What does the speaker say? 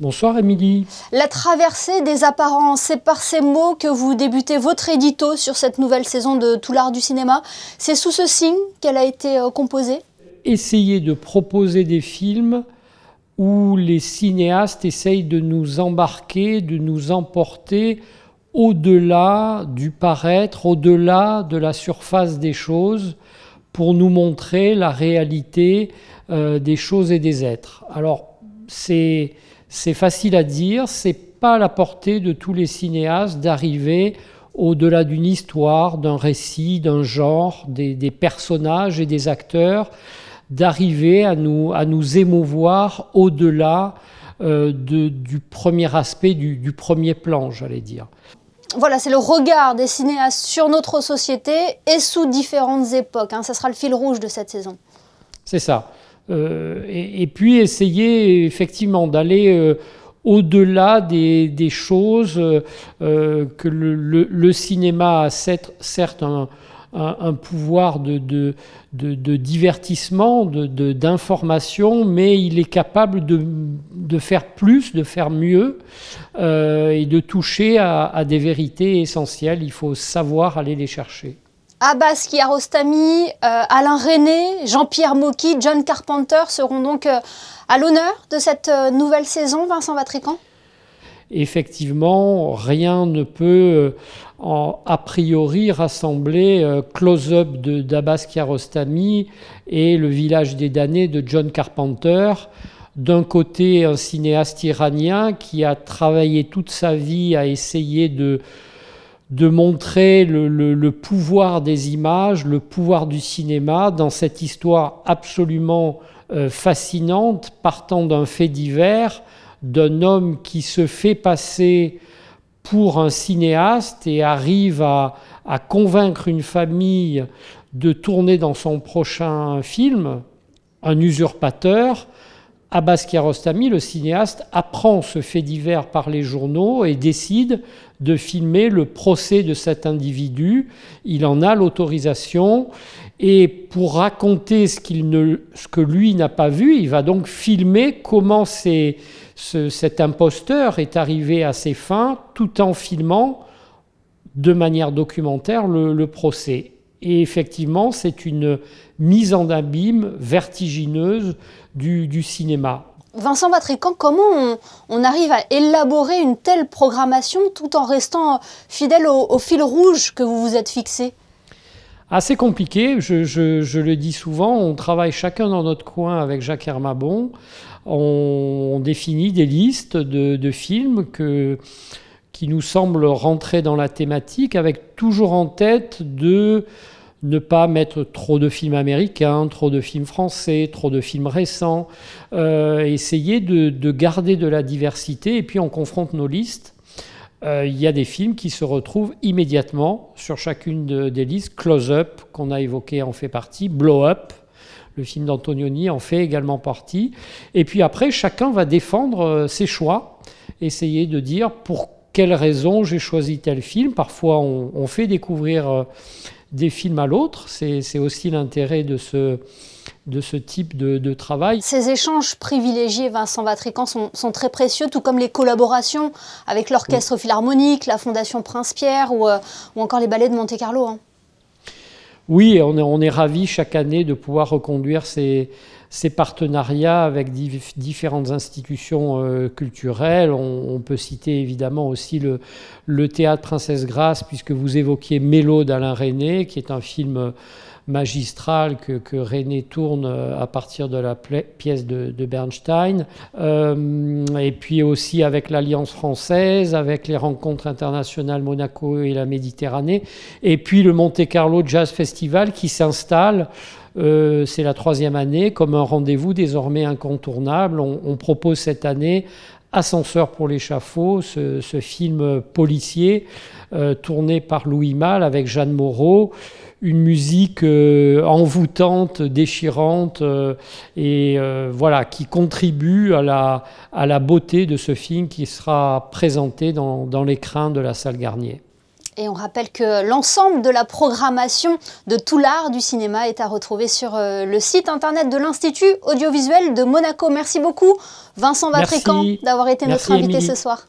Bonsoir Émilie. La traversée des apparences, c'est par ces mots que vous débutez votre édito sur cette nouvelle saison de Tout l'art du cinéma. C'est sous ce signe qu'elle a été composée? Essayer de proposer des films où les cinéastes essayent de nous embarquer, de nous emporter au-delà du paraître, au-delà de la surface des choses, pour nous montrer la réalité des choses et des êtres. Alors, c'est facile à dire, c'est pas à la portée de tous les cinéastes d'arriver au-delà d'une histoire, d'un récit, d'un genre, des personnages et des acteurs, d'arriver à nous émouvoir au-delà du premier aspect, du premier plan, j'allais dire. Voilà, c'est le regard des cinéastes sur notre société et sous différentes époques. Ça sera le fil rouge de cette saison. C'est ça. Et puis essayer effectivement d'aller au-delà des choses que le cinéma a certes un pouvoir de divertissement, d'information, mais il est capable de faire plus, de faire mieux et de toucher à des vérités essentielles. Il faut savoir aller les chercher. Abbas Kiarostami, Alain Resnais, Jean-Pierre Mocky, John Carpenter seront donc à l'honneur de cette nouvelle saison, Vincent Vatrican? Effectivement, rien ne peut a priori rassembler Close-up d'Abbas Kiarostami et Le village des damnés de John Carpenter. D'un côté, un cinéaste iranien qui a travaillé toute sa vie à essayer de montrer le pouvoir des images, le pouvoir du cinéma dans cette histoire absolument fascinante, partant d'un fait divers, d'un homme qui se fait passer pour un cinéaste et arrive à convaincre une famille de tourner dans son prochain film, un usurpateur. Abbas Kiarostami, le cinéaste, apprend ce fait divers par les journaux et décide de filmer le procès de cet individu. Il en a l'autorisation et pour raconter ce que lui n'a pas vu, il va donc filmer comment cet imposteur est arrivé à ses fins tout en filmant de manière documentaire le procès. Et effectivement, c'est une mise en abîme vertigineuse du cinéma. Vincent Vatrican, comment on arrive à élaborer une telle programmation tout en restant fidèle au fil rouge que vous vous êtes fixé? Assez compliqué, je le dis souvent, on travaille chacun dans notre coin avec Jacques Hermabon, on définit des listes de films qui nous semblent rentrer dans la thématique, avec toujours en tête de ne pas mettre trop de films américains, trop de films français, trop de films récents, essayer de garder de la diversité, et puis on confronte nos listes. Il y a des films qui se retrouvent immédiatement sur chacune des listes. Close-up, qu'on a évoqué, en fait partie. Blow-up, le film d'Antonioni, en fait également partie. Et puis après, chacun va défendre ses choix, essayer de dire pour quelles raisons j'ai choisi tel film. Parfois, on fait découvrir des films à l'autre. C'est aussi l'intérêt de ce type de travail. Ces échanges privilégiés, Vincent Vatrican, sont très précieux, tout comme les collaborations avec l'Orchestre Philharmonique, la Fondation Prince-Pierre ou encore les ballets de Monte-Carlo. Oui, on est ravis chaque année de pouvoir reconduire ces partenariats avec différentes institutions culturelles. On peut citer évidemment aussi le Théâtre Princesse Grace, puisque vous évoquiez Mélo d'Alain Resnais, qui est un film magistral que Resnais tourne à partir de la pièce de Bernstein. Et puis aussi avec l'Alliance française, avec les rencontres internationales Monaco et la Méditerranée. Et puis le Monte-Carlo Jazz Festival qui s'installe, c'est la 3e année, comme un rendez-vous désormais incontournable. On propose cette année Ascenseur pour l'échafaud, ce film policier tourné par Louis Malle avec Jeanne Moreau, une musique envoûtante, déchirante et voilà, qui contribue à la beauté de ce film qui sera présenté dans l'écrin de la salle Garnier. Et on rappelle que l'ensemble de la programmation de tout l'art du cinéma est à retrouver sur le site internet de l'Institut audiovisuel de Monaco. Merci beaucoup Vincent Vatrican d'avoir été notre invité ce soir.